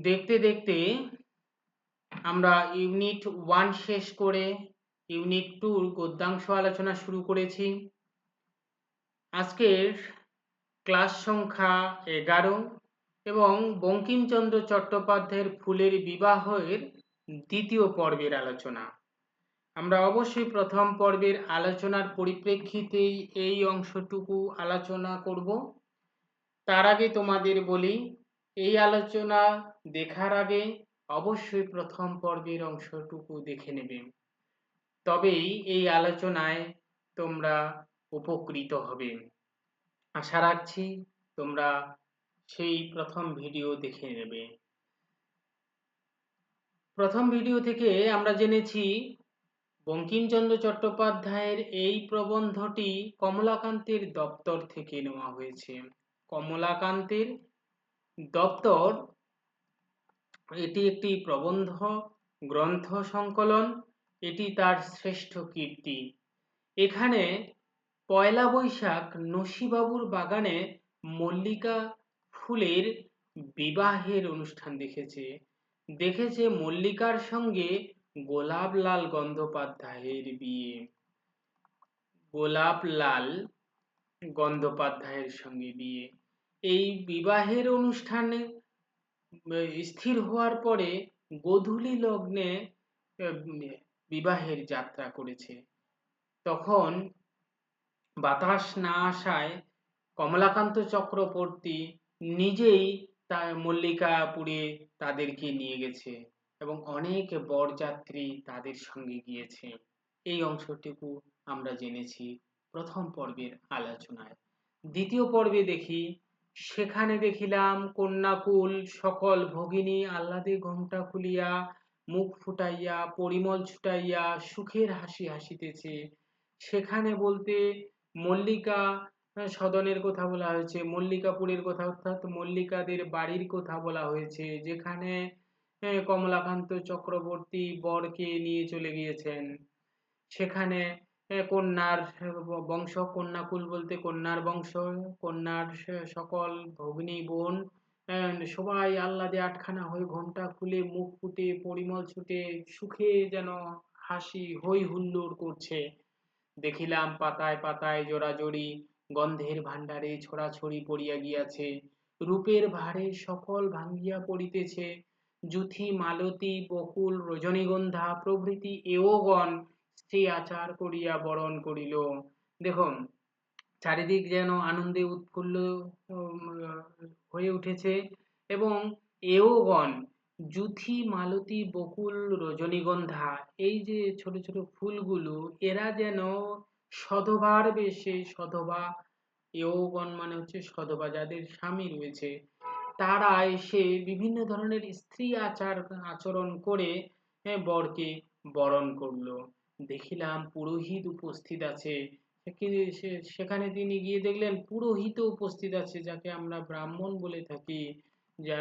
দেখতে দেখতে আমরা ইউনিট 1 শেষ করে ইউনিট 2 গদ্যাংশ আলোচনা শুরু করেছি। আজকের ক্লাস সংখ্যা 11 এবং বঙ্কিমচন্দ্র চট্টোপাধ্যায়ের ফুলের বিবাহের দ্বিতীয় পর্বের আলোচনা। আমরা অবশ্যই প্রথম পর্বের আলোচনার পরিপ্রেক্ষিতেই এই অংশটুকু আলোচনা করব। তার আগে তোমাদের বলি, এই আলোচনা দেখার আগে অবশ্যই প্রথম পর্বের অংশটুকু দেখে নেবে, তবেই এই আলোচনায় তোমরা উপকৃত হবে। আশা রাখছি তোমরা সেই প্রথম ভিডিও দেখে নেবে। প্রথম ভিডিও থেকে আমরা জেনেছি বঙ্কিমচন্দ্র চট্টোপাধ্যায়ের এই প্রবন্ধটি কমলাকান্তের দপ্তর থেকে নেওয়া হয়েছে। কমলাকান্তের দপ্তর, এটি একটি প্রবন্ধ গ্রন্থ সংকলন, এটি তার শ্রেষ্ঠ কীর্তি। এখানে পয়লা বৈশাখ নসিবাবুর বাগানে মল্লিকা ফুলের বিবাহের অনুষ্ঠান দেখেছে মল্লিকার সঙ্গে গোলাপলাল গঙ্গোপাধ্যায়ের বিয়ে। গোলাপলাল গঙ্গোপাধ্যায়ের সঙ্গে বিয়ে। এই বিবাহের অনুষ্ঠানে স্থির হওয়ার পরে গোধূলি লগ্নে বিবাহের যাত্রা করেছে। তখন বাতাস না আসায় কমলাকান্ত চক্রবর্তী নিজেই মল্লিকাপুরে তাদেরকে নিয়ে গেছে এবং অনেক বরযাত্রী তাদের সঙ্গে গিয়েছে। এই অংশটুকু আমরা জেনেছি প্রথম পর্বের আলোচনায়। দ্বিতীয় পর্বে দেখি, সেখানে দেখিলাম কন্যাকুল সকল ভগিনী আহ্লাদে ঘোমটা খুলিয়া মুখ ফুটাইয়া পরিমল ছুটাইয়া সুখের হাসি হাসিতেছে। সেখানে বলতে মল্লিকা সদনের কথা বলা হয়েছে, মল্লিকাপুরের কথা অর্থাৎ মল্লিকাদের বাড়ির কথা বলা হয়েছে, যেখানে কমলাকান্ত চক্রবর্তী বরকে নিয়ে চলে গিয়েছেন। সেখানে কন্যার বংশ, কন্যাকুল বলতে কন্যার বংশ, কন্যার সকল ভগ্নী বোন সবাই আহ্লাদে আটখানা হয়ে ঘোমটা খুলে মুখ ফুটে পরিমল ছুটে সুখে যেন হাসি হই হুল্লোড় করছে। দেখিলাম পাতায় পাতায় জোড়াজড়ি গন্ধের ভাণ্ডারে ছড়াছড়ি পড়িয়া গিয়াছে, রূপের ভারে সকল ভাঙ্গিয়া পড়িতেছে। যুথি মালতী বকুল রজনীগন্ধা প্রভৃতি এওগণ স্ত্রী আচার করিয়া বরণ করিল। দেখুন, চারিদিক যেন আনন্দে উৎফুল্ল হয়ে উঠেছে এবং এওগণ যুথি মালতী বকুল রজনীগন্ধা, এই যে ছোট ছোট ফুলগুলো, এরা যেন সধবার বেশে, সধবা এওগণ মানে হচ্ছে সধবা, যাদের স্বামী রয়েছে, তারা এসে বিভিন্ন ধরনের স্ত্রী আচরণ করে বরকে বরণ করলো। দেখিলাম পুরোহিত উপস্থিত আছে। সেখানে তিনি গিয়ে দেখলেন পুরোহিত উপস্থিত আছে, যাকে আমরা ব্রাহ্মণ বলে থাকি, যা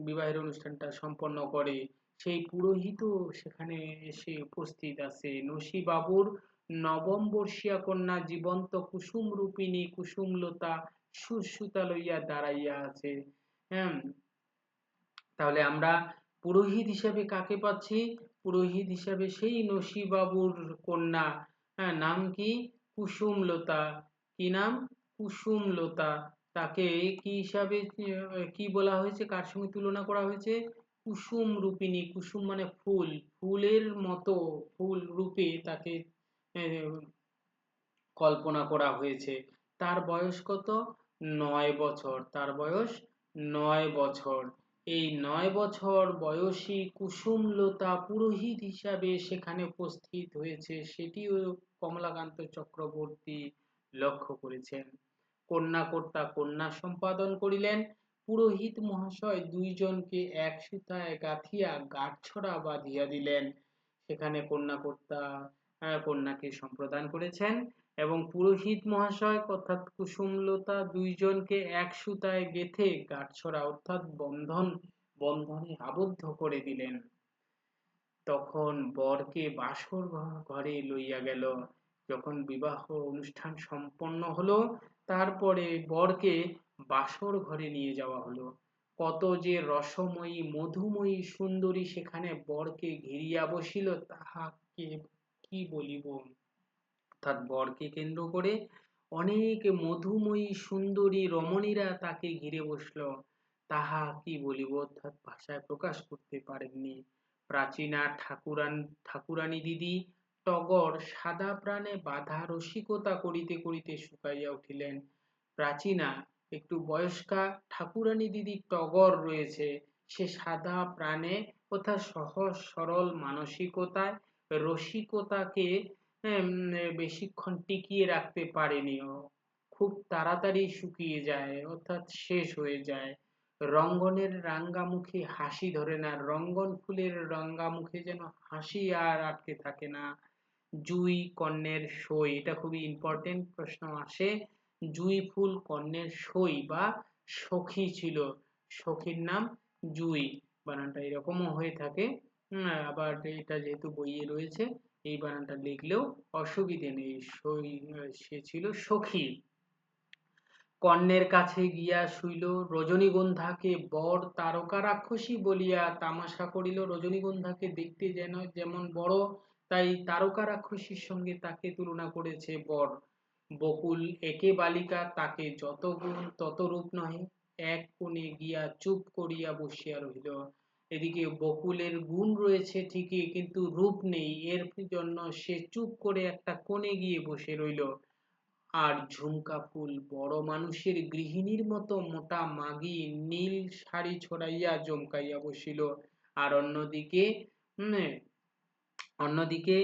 বিবাহের অনুষ্ঠানটা সম্পন্ন করে। সেই পুরোহিত সেখানে এসে উপস্থিত আছে। নসিবাবুর নবম বর্ষীয়া কন্যা জীবন্ত কুসুম রূপিণী কুসুমলতা সুশ্রুতা লইয়া দাঁড়াইয়া আছে। তাহলে আমরা পুরোহিত হিসাবে কাকে পাচ্ছি? পুরোহিত হিসাবে সেই নসিবাবুর কন্যা, নাম কি? কুসুমলতা। কি নাম? কুসুমলতা। তাকে কি হিসাবে কি বলা হয়েছে, কার সঙ্গে তুলনা করা হয়েছে? কুসুম রূপিণী। কুসুম মানে ফুল, ফুলের মতো ফুল রূপে তাকে কল্পনা করা হয়েছে। তার বয়স কত? 9 বছর। তার বয়স 9 বছর। এই 9 বছর বয়সী কুসুমলতা পুরোহিত হিসাবে সেখানে উপস্থিত হয়েছে, সেটিও কমলাকান্ত চক্রবর্তী লক্ষ্য করেছেন। কন্যাকর্তা কন্যা সম্পাদন করিলেন। পুরোহিত মহাশয় দুইজনকে এক সুতায় গাঁথিয়া গাঁটছড়া বাঁধিয়া দিলেন। সেখানে কন্যাকর্তা কন্যাকে সম্প্রদান করেছেন এবং পুরোহিত মহাশয় অর্থাৎ কুসুমলতা দুইজনকে এক সুতায় গেথে গাঁটছড়া অর্থাৎ বন্ধনে আবদ্ধ করে দিলেন। তখন বরকে বাসর ঘরে লইয়া গেল। যখন বিবাহ অনুষ্ঠান সম্পন্ন হলো, তারপরে বরকে বাসর ঘরে নিয়ে যাওয়া হলো। কত যে রসময়ী মধুময়ী সুন্দরী সেখানে বরকে ঘিরিয়া বসিল, তাহাকে কি বলিব। অর্থাৎ বরকে কেন্দ্র করে অনেক মধুময়ী সুন্দরী রমণীরা তাকে ঘিরে বসলো, তাহা কি বলিব, অর্থাৎ ভাষায় প্রকাশ করতে পারেননি। প্রাচীনা ঠাকুরানী দিদি টগর সাদা প্রাণে বাধা রসিকতা করিতে করিতে শুকাইয়া উঠিলেন। প্রাচীনা একটু বয়স্কা, ঠাকুরানী দিদি টগর রয়েছে, সে সাদা প্রাণে অর্থাৎ সহজ সরল মানসিকতায় রসিকতাকে বেশিক্ষণ টিকিয়ে রাখতে পারেনি। খুব তাড়াতাড়ি শুকিয়ে যায়, অর্থাৎ শেষ হয়ে যায়। রঙ্গনের রাঙ্গামুখে হাসি ধরে না, রঙ্গন ফুলের রাঙ্গামুখে যেন হাসি আর আটকে থাকে না। জুঁই কন্যের সই, এটা খুবই ইম্পর্টেন্ট প্রশ্ন আসে। জুঁই ফুল কন্যের সই বা সখী ছিল, সখীর নাম জুঁই, বানানটা এরকমও হয়ে থাকে। আবার এটা যেহেতু বইয়ে রয়েছে, এই বানানটা লিখলেও অসুবিধে নেই। সই, সে ছিল সখী। কর্ণের কাছে গিয়া শুইল, রজনীগন্ধাকে বর তারকা রাক্ষসী বলিয়া তামাশা করিল। রজনীগন্ধাকে দেখতে যেন যেমন বড়, তাই তারকা রাক্ষসীর সঙ্গে তাকে তুলনা করেছে বর। বকুল একে বালিকা, তাকে যত গুণ তত রূপ নহে, এক কোণে গিয়া চুপ করিয়া বসিয়া রহিল। এদিকে বকুলের গুণ রয়েছে ঠিকই, কিন্তু রূপ নেই, এর জন্য সে চুপ করে একটা কোণে গিয়ে বসে রইল। আর ঝুমকা ফুল বড় মানুষের গৃহিণীর মতো মোটা মাগি নীল শাড়ি ছড়াইয়া জমকাইয়া বসিল। আর অন্যদিকে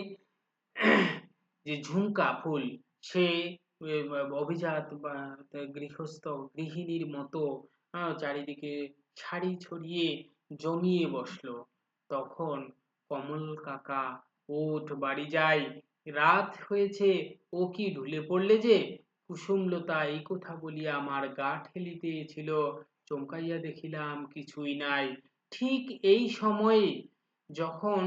যে ঝুমকা ফুল, সে অভিজাত বা গৃহস্থ গৃহিণীর মতো চারিদিকে শাড়ি ছড়িয়ে জমিয়ে বসলো। তখন কমল কাকা, ওঠ বাড়ি যাই, রাত হয়েছে, ও কি ঢুলে পড়লে যে। কুসুমলতা এই কথা বলিয়া আমার গা ঠেলিতেছিল, চমকাইয়া দেখিলাম কিছুই নাই। ঠিক এই সময়ে যখন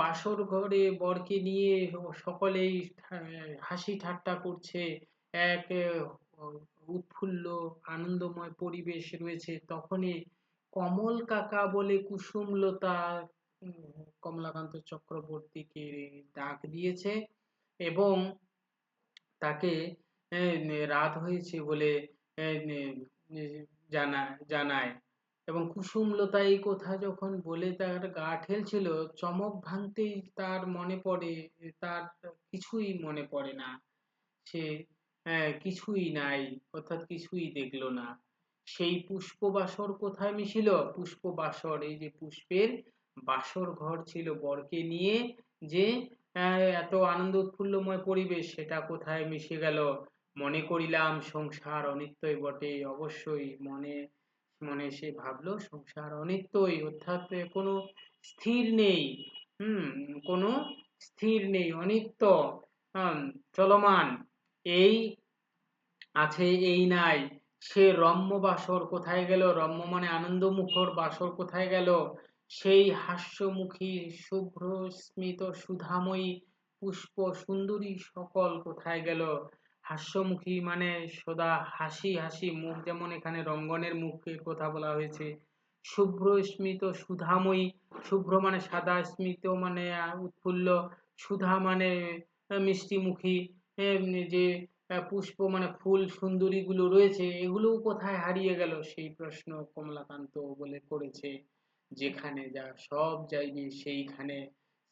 বাসর ঘরে বরকে নিয়ে সকলেই হাসি ঠাট্টা করছে, এক উৎফুল্ল আনন্দময় পরিবেশ রয়েছে, তখনই কমল কাকা বলে কুসুমলতা কমলাকান্ত চক্রবর্তীকে ডাক দিয়েছে এবং তাকে রাত হয়েছে বলে জানায়। এবং কুসুমলতা এই কথা যখন বলে তার গা ঠেলছিল, চমক ভাঙতেই তার মনে পড়ে, তার কিছুই মনে পড়ে না, সে কিছুই নাই, অর্থাৎ কিছুই দেখলো না। সেই পুষ্প বাসর কোথায় মিশিল, পুষ্প বাসর, এই যে পুষ্পের বাসর ঘর ছিল বরকে নিয়ে, যে এত আনন্দ উৎফুল্লময় পরিবেশ, সেটা কোথায় মিশে গেল। মনে করিলাম সংসার অনিত্যই বটে, অবশ্যই মনে মনে সে ভাবলো সংসার অনিত্যই, অর্থাৎ কোনো স্থির নেই, কোনো স্থির নেই, অনিত্য, চলমান, এই আছে এই নাই। সে রম্য বাসর কোথায় গেল, রম্য মানে আনন্দমুখর, বাসর কোথায় গেল। সেই হাস্যমুখী শুভ্র স্মিত সুধাময়ী পুষ্প সুন্দরী সকল কোথায় গেল। হাস্যমুখী মানে সদা হাসি হাসি মুখ, যেমন এখানে রঙ্গনের মুখের কথা বলা হয়েছে। শুভ্র স্মিত সুধাময়ী, শুভ্র মানে সাদা, স্মিত মানে উৎফুল্ল, সুধা মানে মিষ্টিমুখী, যে পুষ্প মানে ফুল সুন্দরী গুলো রয়েছে, এগুলোও কোথায় হারিয়ে গেল, সেই প্রশ্ন কমলাকান্ত বলে করেছে। যেখানে যা সব যাইবে সেইখানে,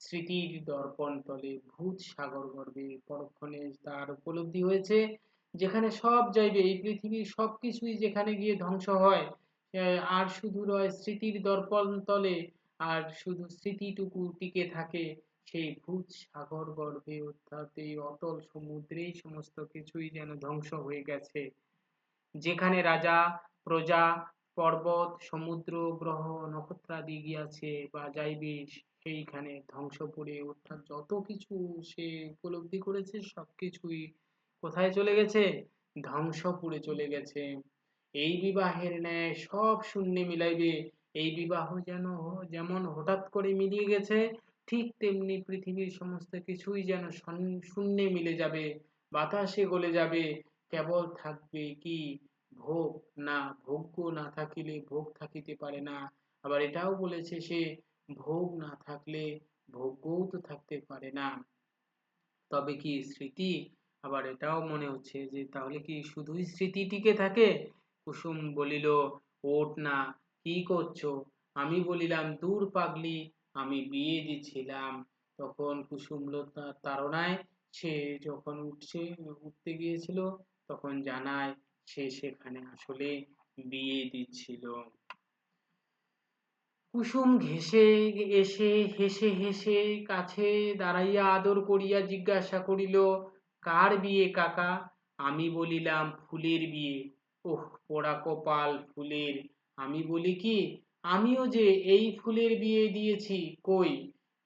স্মৃতির দর্পণ তলে ভূত সাগর গর্বে, পরক্ষণে তার উপলব্ধি হয়েছে যেখানে সব যাইবে, এই পৃথিবীর সবকিছুই যেখানে গিয়ে ধ্বংস হয়, আর শুধু রয় স্মৃতির দর্পণ তলে, আর শুধু স্মৃতিটুকু টিকে থাকে, সেই ভূত সাগর গর্ভে, অর্থাৎ এই অতল সমুদ্রেই সমস্ত কিছুই যেন ধ্বংস হয়ে গেছে। যেখানে রাজা প্রজা পর্বত সমুদ্র গ্রহ নক্ষত্রাদি গিয়াছে বা যাইবে, সেইখানে ধ্বংসপুরে, অর্থাৎ যত কিছু সে উপলব্ধি করেছে সবকিছুই কোথায় চলে গেছে, ধ্বংসপুরে চলে গেছে। এই বিবাহের ন্যায় সব শূন্যে মিলাইবে, এই বিবাহ যেমন হঠাৎ করে মিলিয়ে গেছে, ঠিক তেমনি পৃথিবীর সমস্ত কিছুই যেন শূন্যে মিলে যাবে, বাতাসে গলে যাবে, কেবল থাকবে কি ভোগ না, ভোগ্য না থাকিলে ভোগ থাকিতে পারে না। আবার এটাও বলেছে সে ভোগ না থাকলে ভোগ্যও তো থাকতে পারে না, তবে কি স্মৃতি? আবার এটাও মনে হচ্ছে যে তাহলে কি শুধুই স্মৃতি টিকে থাকে? কুসুম বলিল, ওঠ না, কি করছো? আমি বলিলাম, দূর পাগলি, আমি বিয়ে দিচ্ছিলাম। তখন কুসুমলতার তাড়নায় সে যখন উঠতে গিয়েছিল, তখন জানায় সে সেখানে আসলে বিয়ে দিচ্ছিল। কুসুম ঘেঁষে এসে হেসে হেসে কাছে দাঁড়াইয়া আদর করিয়া জিজ্ঞাসা করিল, কার বিয়ে কাকা? আমি বলিলাম, ফুলের বিয়ে। ওহ পোড়া কপাল ফুলের! আমি বলি কি, আমিও যে এই ফুলের বিয়ে দিয়েছি। কই,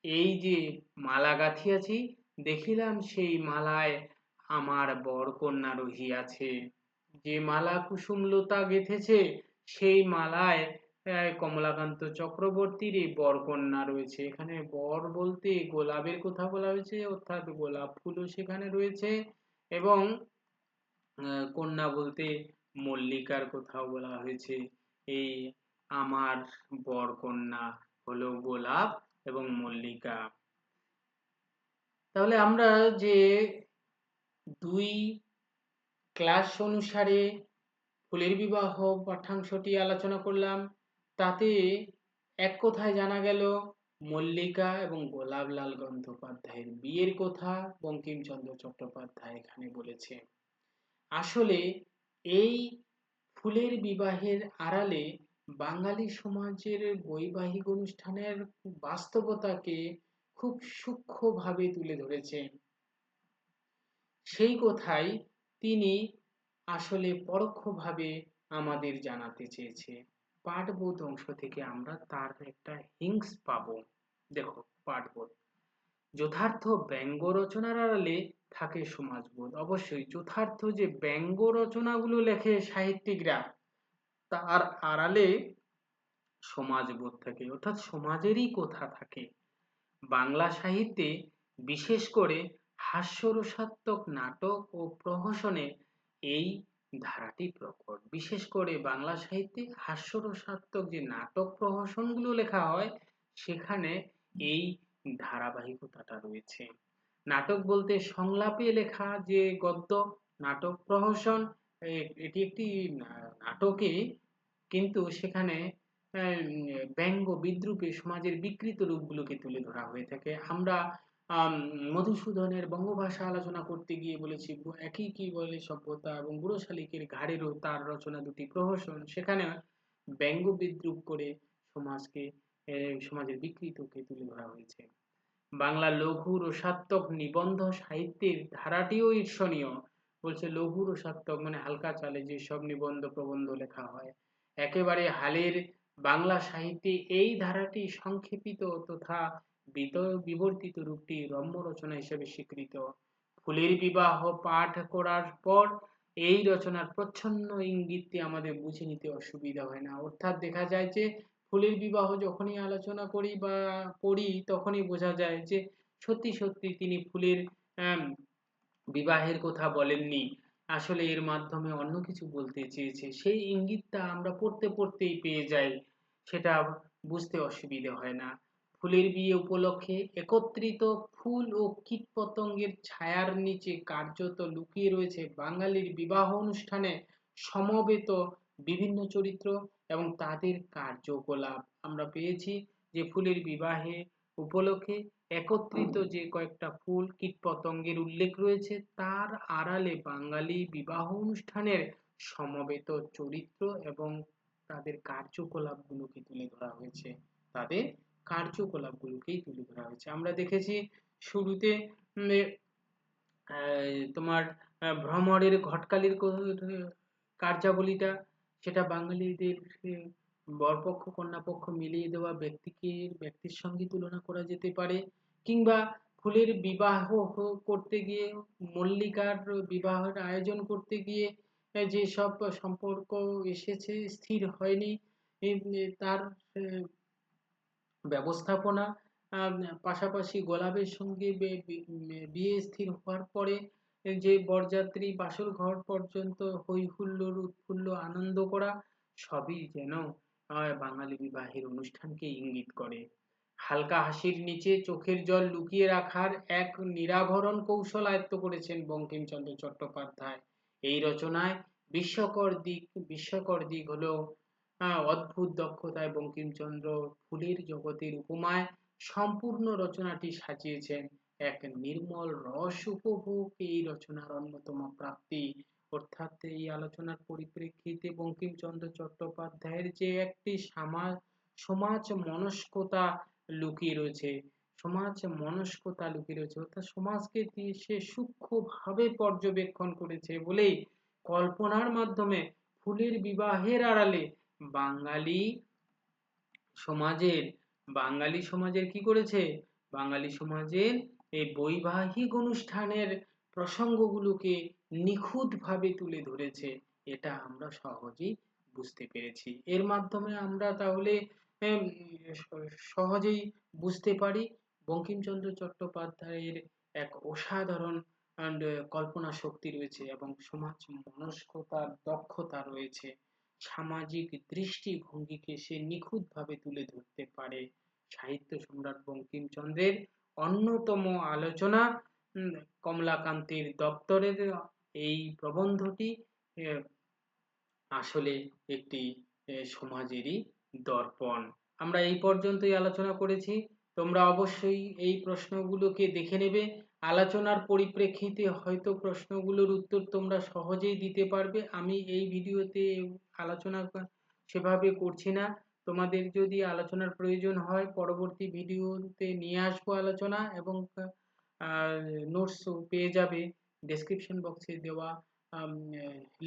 এই যে মালা গাঁথিয়াছি, দেখিলাম সেই মালায় আমার বরকন্যা রহিয়াছে। যে মালা কুসুমলতা গেঁথেছে, সেই মালায় কমলাকান্ত চক্রবর্তীর বরকন্যা রয়েছে। এখানে বর বলতে গোলাপের কথা বলা হয়েছে, অর্থাৎ গোলাপ ফুলও সেখানে রয়েছে, এবং কন্যা বলতে মল্লিকার কথাও বলা হয়েছে। এই আমার বরকন্যা হলো গোলাপ এবং মল্লিকা। তাহলে আমরা যে দুই ক্লাস অনুসারে ফুলের বিবাহ পাঠ্যাংশটি আলোচনা করলাম, তাতে এক কথায় জানা গেল মল্লিকা এবং গোলাপলাল গঙ্গোপাধ্যায়ের বিয়ের কথা বঙ্কিমচন্দ্র চট্টোপাধ্যায় এখানে বলেছে। আসলে এই ফুলের বিবাহের আড়ালে বাঙালি সমাজের বৈবাহিক অনুষ্ঠানের বাস্তবতাকে খুব সূক্ষ্মভাবে তুলে ধরেছেন। সেই কথাই তিনি আসলে পরোক্ষভাবে আমাদের জানাতে চেয়েছে। পাঠবোধ অংশ থেকে আমরা তার একটা হিংস পাবো। দেখো, পাঠবোধ, যথার্থ ব্যঙ্গ রচনার আড়ালে থাকে সমাজবোধ। অবশ্যই যথার্থ যে ব্যঙ্গ রচনাগুলো লেখে সাহিত্যিকরা, তার আড়ালে সমাজবোধ থাকে, অর্থাৎ সমাজেরই কথা থাকে। বাংলা সাহিত্যে বিশেষ করে হাস্যরসাত্মক নাটক ও প্রহসনে এই ধারাটি প্রকট। বিশেষ করে বাংলা সাহিত্যে হাস্যরসাত্মক যে নাটক প্রহসনগুলো লেখা হয়, সেখানে এই ধারাবাহিকতাটা রয়েছে। নাটক বলতে সংলাপে লেখা যে গদ্য, নাটক প্রহসন, এটি একটি নাটকে, কিন্তু সেখানে ব্যঙ্গ বিদ্রুপে সমাজের বিকৃত রূপগুলোকে তুলে ধরা হয়ে থাকে। আমরা মধুসূদনের বঙ্গভাষা আলোচনা করতে গিয়ে বলেছি, একই কি বলে সভ্যতা এবং বুড়ো শালিকের ঘাড়েরও তার রচনা দুটি প্রহসন, সেখানে ব্যঙ্গ বিদ্রুপ করে সমাজকে সমাজের বিকৃতকে তুলে ধরা হয়েছে। বাংলা লঘু রসাত্মক নিবন্ধ সাহিত্যের ধারাটিও ঈর্ষণীয়। বলছে লঘু রসাত্মক মানে হালকা চালে যেসব নিবন্ধ প্রবন্ধ লেখা হয়, একেবারে হালের বাংলা সাহিত্যে এই ধারাটি সংক্ষেপিত তথা বিবর্তিত রূপটি রম্য রচনা হিসেবে স্বীকৃত। ফুলের বিবাহ পাঠ করার পর এই রচনার প্রচ্ছন্ন ইঙ্গিতটি আমাদের বুঝে নিতে অসুবিধা হয় না। অর্থাৎ দেখা যায় যে ফুলের বিবাহ যখনই আলোচনা করি বা পড়ি, তখনই বোঝা যায় যে সত্যি সত্যি তিনি ফুলের বিবাহের কথা বলেননি, আসলে এর মাধ্যমে অন্য কিছু বলতে চেয়েছে। সেই ইঙ্গিতটা আমরা পড়তে পড়তেই পেয়ে যাই, সেটা বুঝতে অসুবিধে হয় না। ফুলের বিয়ে উপলক্ষে একত্রিত ফুল ও কীটপতঙ্গের ছায়ার নিচে কার্যত লুকিয়ে রয়েছে বাঙালির বিবাহ অনুষ্ঠানে সমবেত বিভিন্ন চরিত্র এবং তাদের কার্যকলাপ। আমরা পেয়েছি যে ফুলের বিবাহে উপলক্ষে একত্রিত যে কয়েকটা ফুল কীটপতঙ্গের উল্লেখ রয়েছে, তার আড়ালে বাঙালি বিবাহ অনুষ্ঠানের সমবেত চরিত্র এবং তাদের কার্যকলাপগুলোকে তুলে ধরা হয়েছে। তাদের কার্যকলাপগুলোকেই তুলে ধরা হয়েছে। আমরা দেখেছি শুরুতে তোমার ভ্রমরের ঘটকালির কার্যাবলীটা, সেটা বাঙালিদের বরপক্ষ কন্যাপক্ষ মিলিয়ে দেওয়া ব্যক্তির সঙ্গে তুলনা করা যেতে পারে। কিংবা ফুলের বিবাহ করতে গিয়ে, মল্লিকার বিবাহের আয়োজন করতে গিয়ে যে সব সম্পর্ক এসেছে, স্থির হয়নি, তার ব্যবস্থাপনা, পাশাপাশি গোলাপের সঙ্গে বিয়ে স্থির হওয়ার পরে যে বরযাত্রী বাসর ঘর পর্যন্ত হই হুল্লোড় উৎফুল্ল আনন্দ করা সবই যেন বাঙালি বিবাহের অনুষ্ঠানকে ইঙ্গিত করে। হালকা হাসির নিচে চোখের জল লুকিয়ে রাখার এক নিরাভরণ কৌশল আয়ত্ত করেছেন বঙ্কিমচন্দ্র চট্টোপাধ্যায়। এই রচনায় বিস্ময়কর দিক হলো অদ্ভুত দক্ষতায় বঙ্কিমচন্দ্র ফুলের জগতের উপমায় সম্পূর্ণ রচনাটি সাজিয়েছেন। এক নির্মল রস উপভোগ এই রচনার অন্যতম প্রাপ্তি। অর্থাৎ এই আলোচনার পরিপ্রেক্ষিতে বঙ্কিমচন্দ্র চট্টোপাধ্যায়ের যে একটি সমাজ মনস্কতা লুকিয়ে রয়েছে, অর্থাৎ সমাজকে সে সূক্ষ্মভাবে পর্যবেক্ষণ করেছে বলেই কল্পনার মাধ্যমে ফুলের বিবাহের আড়ালে বাঙালি সমাজের কি করেছে, বাঙালি সমাজের এই বৈবাহিক অনুষ্ঠানের প্রসঙ্গগুলোকে নিখুঁতভাবে তুলে ধরেছে। এটা আমরা সহজেই বুঝতে পেরেছি। এর মাধ্যমে আমরা তাহলে সহজেই বুঝতে পারি বঙ্কিমচন্দ্র চট্টোপাধ্যায়ের এক অসাধারণ কল্পনা শক্তি রয়েছে এবং সমাজ মনস্কতার দক্ষতা রয়েছে। সামাজিক দৃষ্টিভঙ্গিকে সে নিখুঁতভাবে তুলে ধরতে পারে। সাহিত্য সম্রাট বঙ্কিমচন্দ্রের অন্যতম আলোচনা কমলাকান্তের দপ্তরের এই প্রবন্ধটি আসলে একটি সমাজেরই দর্পণ। আমরা এই পর্যন্তই আলোচনা করেছি। তোমরা অবশ্যই এই প্রশ্নগুলোকে দেখে নেবে। আলোচনার পরিপ্রেক্ষিতে হয়তো প্রশ্নগুলোর উত্তর তোমরা সহজেই দিতে পারবে। আমি এই ভিডিওতে আলোচনা সেভাবে করছি না। তোমাদের যদি আলোচনার প্রয়োজন হয় পরবর্তী ভিডিওতে নিয়ে আসবো আলোচনা, এবং নোটসও পেয়ে যাবে ডেসক্রিপশন বক্সে দেওয়া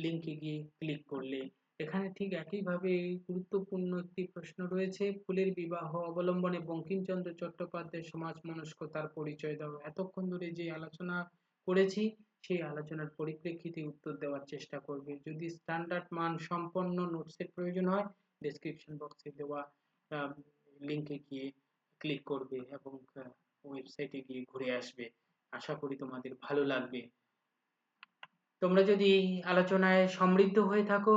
লিঙ্কে গিয়ে ক্লিক করলে। এখানে ঠিক একইভাবে গুরুত্বপূর্ণ একটি প্রশ্ন রয়েছে, ফুলের বিবাহ অবলম্বনে বঙ্কিমচন্দ্র চট্টোপাধ্যায়ের সমাজ মনস্কতার পরিচয় দাও। এতক্ষণ ধরে যে আলোচনা করেছি সেই আলোচনার পরিপ্রেক্ষিতে উত্তর দেওয়ার চেষ্টা করবে। যদি স্ট্যান্ডার্ড মান সম্পন্ন নোটসের প্রয়োজন হয় ডেসক্রিপশন বক্সে দেওয়া লিঙ্কে গিয়ে ক্লিক করবে এবং ওয়েবসাইটে গিয়ে ঘুরে আসবে। আশা করি তোমাদের ভালো লাগবে। তোমরা যদি এই আলোচনায় সমৃদ্ধ হয়ে থাকো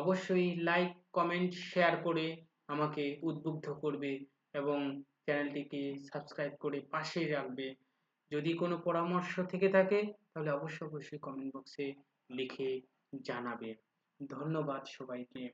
অবশ্যই লাইক, কমেন্ট, শেয়ার করে আমাকে উদ্বুদ্ধ করবে এবং চ্যানেলটিকে সাবস্ক্রাইব করে পাশে রাখবে। যদি কোনো পরামর্শ থেকে থাকে তাহলে অবশ্যই কমেন্ট বক্সে লিখে জানাবে। ধন্যবাদ সবাইকে।